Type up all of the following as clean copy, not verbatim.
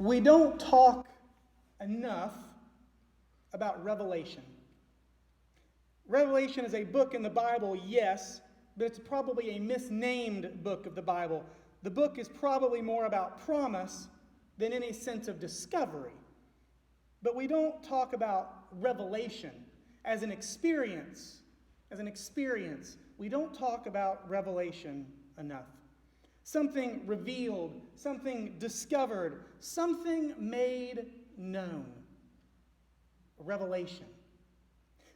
We don't talk enough about Revelation. Revelation is a book in the Bible, yes, but it's probably a misnamed book of the Bible. The book is probably more about promise than any sense of discovery. But we don't talk about revelation as an experience. We don't talk about revelation enough. Something revealed, something discovered, something made known. Revelation.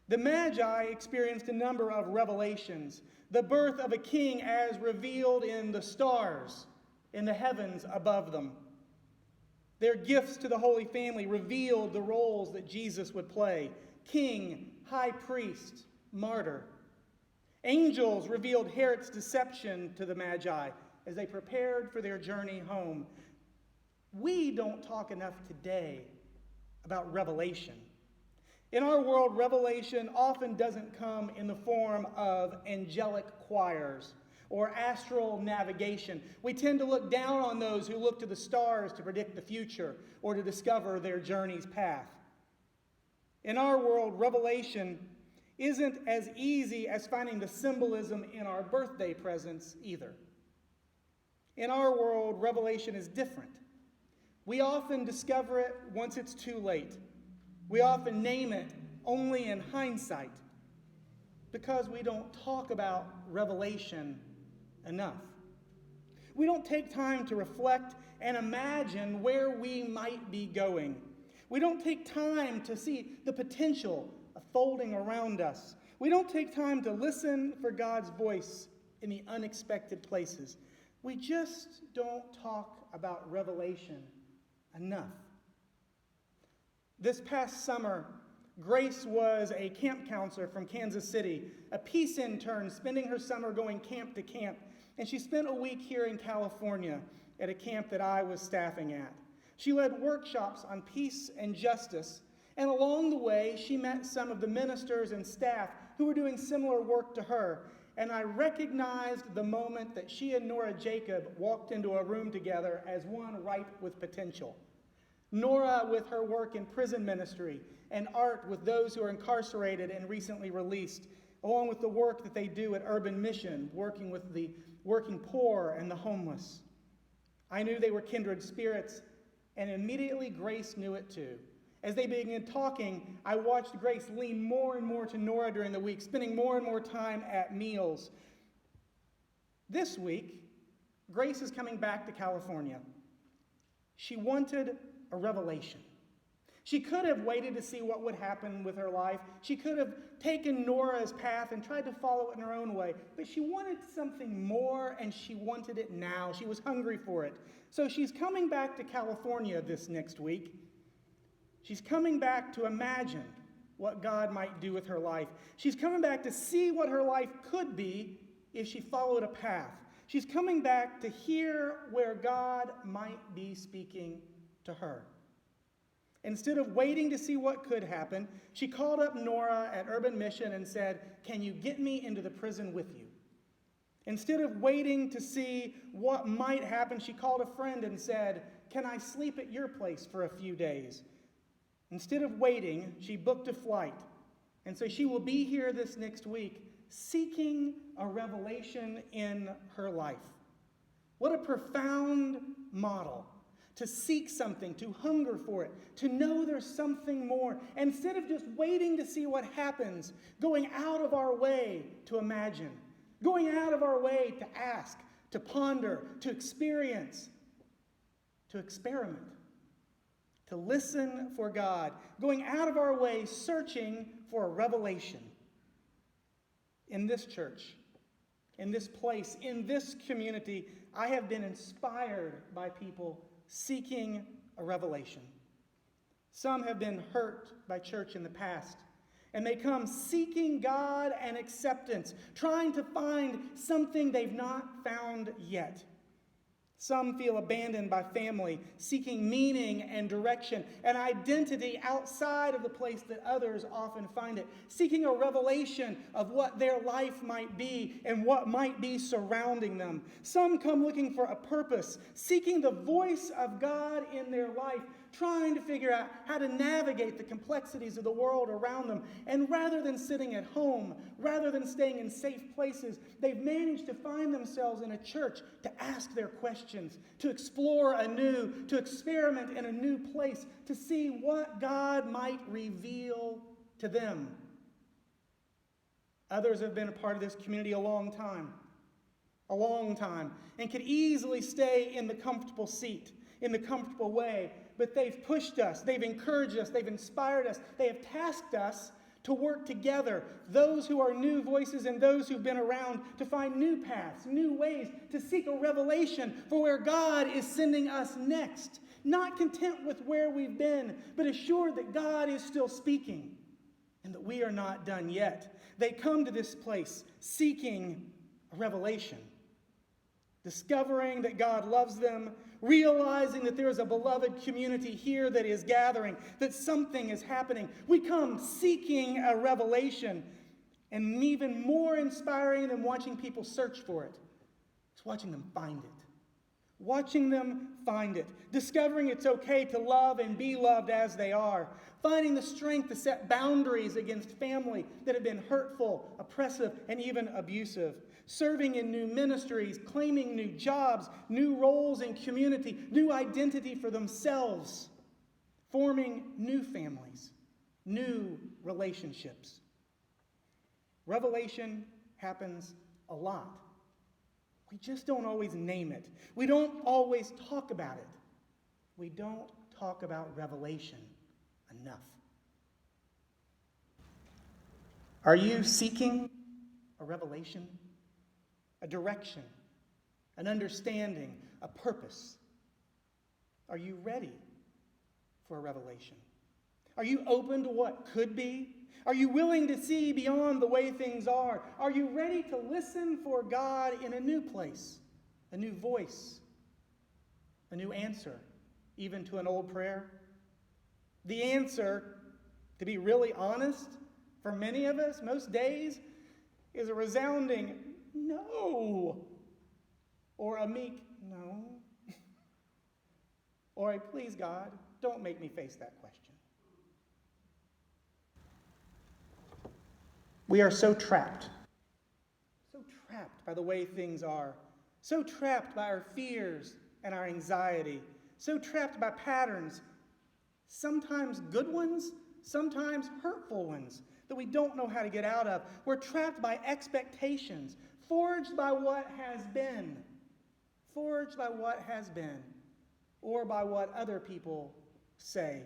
The Magi experienced a number of revelations. The birth of a king as revealed in the stars in the heavens above them. Their gifts to the Holy Family revealed the roles that Jesus would play: king, high priest, martyr. Angels revealed Herod's deception to the Magi as they prepared for their journey home. We don't talk enough today about revelation. In our world, revelation often doesn't come in the form of angelic choirs or astral navigation. We tend to look down on those who look to the stars to predict the future or to discover their journey's path. In our world, revelation isn't as easy as finding the symbolism in our birthday presents either. In our world, revelation is different. We often discover it once it's too late. We often name it only in hindsight because we don't talk about revelation enough. We don't take time to reflect and imagine where we might be going. We don't take time to see the potential unfolding around us. We don't take time to listen for God's voice in the unexpected places. We just don't talk about revelation enough. This past summer, Grace was a camp counselor from Kansas City, a peace intern spending her summer going camp to camp, and she spent a week here in California at a camp that I was staffing at. She led workshops on peace and justice, and along the way, she met some of the ministers and staff who were doing similar work to her, and I recognized the moment that she and Nora Jacob walked into a room together as one ripe with potential. Nora with her work in prison ministry, and Art with those who are incarcerated and recently released, along with the work that they do at Urban Mission, working with the working poor and the homeless. I knew they were kindred spirits, and immediately Grace knew it too. As they began talking, I watched Grace lean more and more to Nora during the week, spending more and more time at meals. This week, Grace is coming back to California. She wanted a revelation. She could have waited to see what would happen with her life. She could have taken Nora's path and tried to follow it in her own way. But she wanted something more, and she wanted it now. She was hungry for it. So she's coming back to California this next week. She's coming back to imagine what God might do with her life. She's coming back to see what her life could be if she followed a path. She's coming back to hear where God might be speaking to her. Instead of waiting to see what could happen, she called up Nora at Urban Mission and said, "Can you get me into the prison with you?" Instead of waiting to see what might happen, she called a friend and said, "Can I sleep at your place for a few days?" Instead of waiting, she booked a flight. And so she will be here this next week seeking a revelation in her life. What a profound model. To seek something, to hunger for it, to know there's something more. Instead of just waiting to see what happens, going out of our way to imagine, going out of our way to ask, to ponder, to experience, to experiment, to listen for God, going out of our way searching for a revelation. In this church, in this place, in this community, I have been inspired by people seeking a revelation. Some have been hurt by church in the past, and they come seeking God and acceptance, trying to find something they've not found yet. Some feel abandoned by family, seeking meaning and direction, an identity outside of the place that others often find it, seeking a revelation of what their life might be and what might be surrounding them. Some come looking for a purpose, seeking the voice of God in their life, trying to figure out how to navigate the complexities of the world around them. And rather than sitting at home, rather than staying in safe places, they've managed to find themselves in a church to ask their questions, to explore anew, to experiment in a new place, to see what God might reveal to them. Others have been a part of this community a long time, and could easily stay in the comfortable seat, in the comfortable way. But they've pushed us, they've encouraged us, they've inspired us, they have tasked us to work together, those who are new voices and those who've been around, to find new paths, new ways, to seek a revelation for where God is sending us next. Not content with where we've been, but assured that God is still speaking and that we are not done yet. They come to this place seeking a revelation, discovering that God loves them, realizing that there is a beloved community here that is gathering, that something is happening. We come seeking a revelation, and even more inspiring than watching people search for it, it's watching them find it. Watching them find it. Discovering it's okay to love and be loved as they are. Finding the strength to set boundaries against family that have been hurtful, oppressive, and even abusive. Serving in new ministries, claiming new jobs, new roles in community, new identity for themselves. Forming new families, new relationships. Revelation happens a lot. We just don't always name it. We don't always talk about it. We don't talk about revelation enough. Are you seeking a revelation? A direction? An understanding? A purpose? Are you ready for a revelation? Are you open to what could be? Are you willing to see beyond the way things are? Are you ready to listen for God in a new place, a new voice, a new answer, even to an old prayer? The answer, to be really honest, for many of us, most days, is a resounding no, or a meek no, or a please God, don't make me face that question. We are so trapped by the way things are, so trapped by our fears and our anxiety, so trapped by patterns, sometimes good ones, sometimes hurtful ones, that we don't know how to get out of. We're trapped by expectations, forged by what has been, or by what other people say.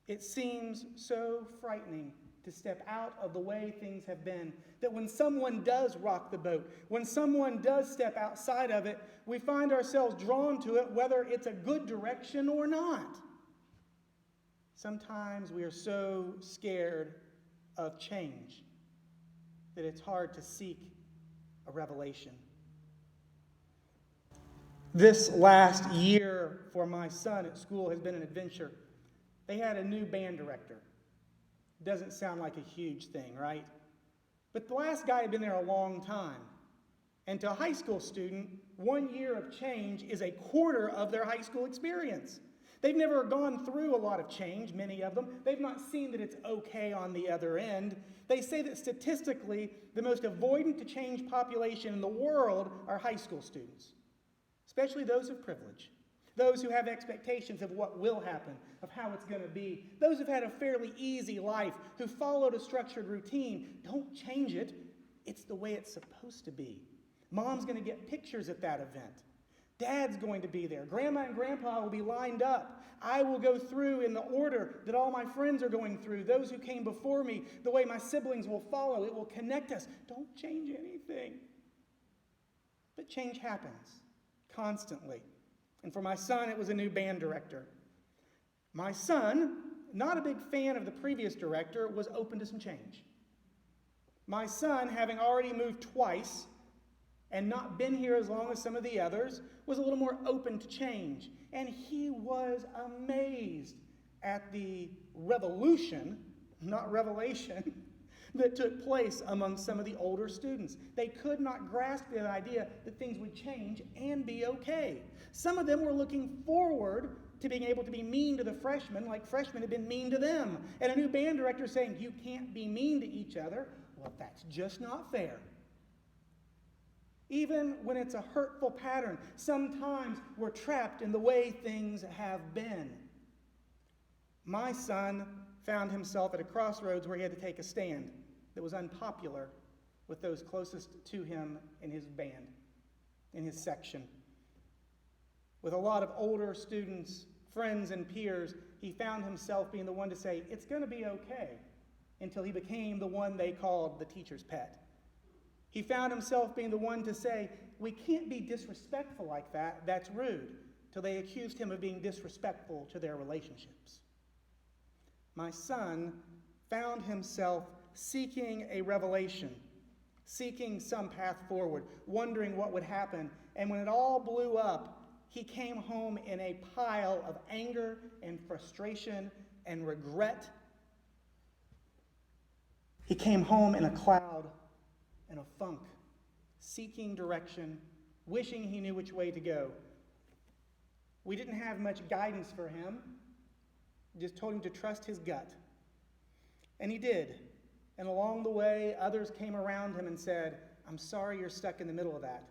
It seems so frightening to step out of the way things have been, that when someone does rock the boat, when someone does step outside of it, we find ourselves drawn to it, whether it's a good direction or not. Sometimes we are so scared of change that it's hard to seek a revelation. This last year for my son at school has been an adventure. They had a new band director. Doesn't sound like a huge thing, right? But the last guy had been there a long time. And to a high school student, 1 year of change is a quarter of their high school experience. They've never gone through a lot of change, many of them. They've not seen that it's okay on the other end. They say that statistically, the most avoidant to change population in the world are high school students, especially those of privilege. Those who have expectations of what will happen, of how it's going to be. Those who've had a fairly easy life, who followed a structured routine. Don't change it. It's the way it's supposed to be. Mom's going to get pictures at that event. Dad's going to be there. Grandma and Grandpa will be lined up. I will go through in the order that all my friends are going through. Those who came before me, the way my siblings will follow. It will connect us. Don't change anything. But change happens constantly. And for my son, it was a new band director. My son, not a big fan of the previous director, was open to some change. My son, having already moved twice, and not been here as long as some of the others, was a little more open to change. And he was amazed at the revolution, not revelation, that took place among some of the older students. They could not grasp the idea that things would change and be okay. Some of them were looking forward to being able to be mean to the freshmen like freshmen had been mean to them. And a new band director saying, you can't be mean to each other. Well, that's just not fair. Even when it's a hurtful pattern, sometimes we're trapped in the way things have been. My son found himself at a crossroads where he had to take a stand that was unpopular with those closest to him in his band, in his section. With a lot of older students, friends, and peers, he found himself being the one to say, it's going to be okay, until he became the one they called the teacher's pet. He found himself being the one to say, we can't be disrespectful like that, that's rude, till they accused him of being disrespectful to their relationships. My son found himself seeking a revelation, seeking some path forward, wondering what would happen. And when it all blew up, he came home in a pile of anger and frustration and regret. He came home in a cloud and a funk, seeking direction, wishing he knew which way to go. We didn't have much guidance for him. Just told him to trust his gut. And he did. And along the way, others came around him and said, I'm sorry you're stuck in the middle of that.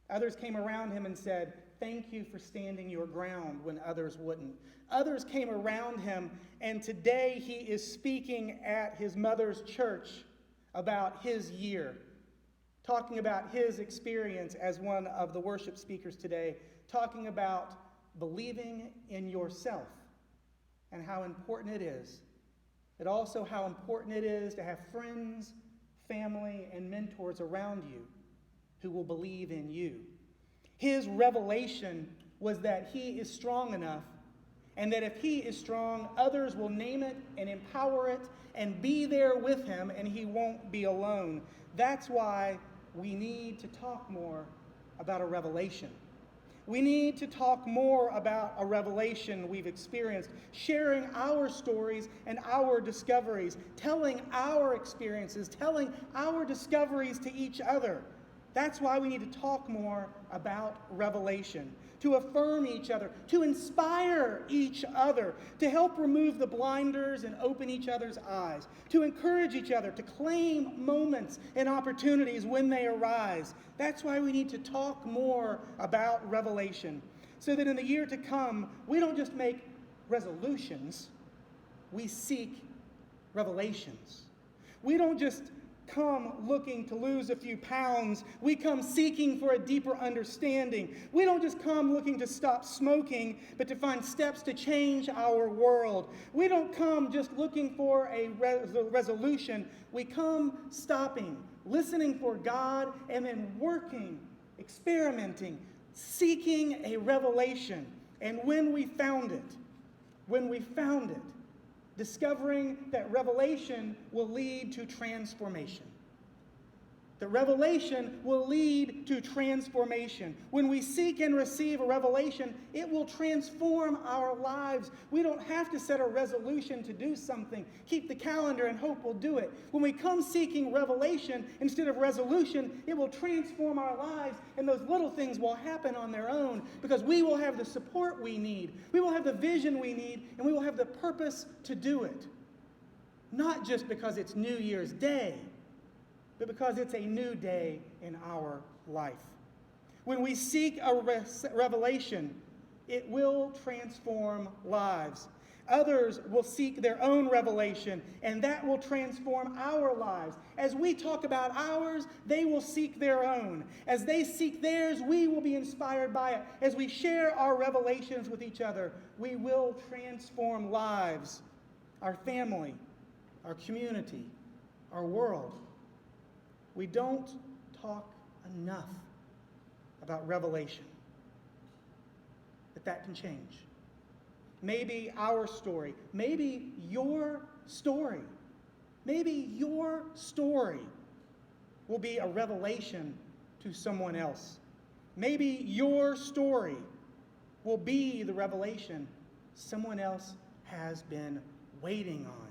Others came around him and said, thank you for standing your ground when others wouldn't. Others came around him, and today he is speaking at his mother's church about his year, talking about his experience as one of the worship speakers today, talking about believing in yourself and how important it is. But also how important it is to have friends, family, and mentors around you who will believe in you. His revelation was that he is strong enough, and that if he is strong, others will name it and empower it and be there with him, and he won't be alone. That's why we need to talk more about a revelation. We need to talk more about a revelation we've experienced, sharing our stories and our discoveries, telling our experiences, telling our discoveries to each other. That's why we need to talk more about revelation, to affirm each other, to inspire each other, to help remove the blinders and open each other's eyes, to encourage each other, to claim moments and opportunities when they arise. That's why we need to talk more about revelation, so that in the year to come, we don't just make resolutions, we seek revelations. We don't just come looking to lose a few pounds. We come seeking for a deeper understanding. We don't just come looking to stop smoking, but to find steps to change our world. We don't come just looking for a resolution. We come stopping, listening for God, and then working, experimenting, seeking a revelation. And when we found it, discovering that revelation will lead to transformation. The revelation will lead to transformation. When we seek and receive a revelation, it will transform our lives. We don't have to set a resolution to do something, keep the calendar and hope we'll do it. When we come seeking revelation instead of resolution, it will transform our lives, and those little things will happen on their own because we will have the support we need, we will have the vision we need, and we will have the purpose to do it. Not just because it's New Year's Day, but because it's a new day in our life. When we seek a revelation, it will transform lives. Others will seek their own revelation, and that will transform our lives. As we talk about ours, they will seek their own. As they seek theirs, we will be inspired by it. As we share our revelations with each other, we will transform lives, our family, our community, our world. We don't talk enough about revelation, but that can change. Maybe our story, maybe your story will be a revelation to someone else. Maybe your story will be the revelation someone else has been waiting on.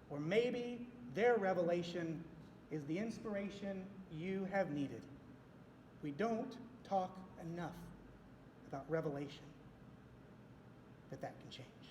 Or maybe their revelation is the inspiration you have needed. We don't talk enough about revelation, but that can change.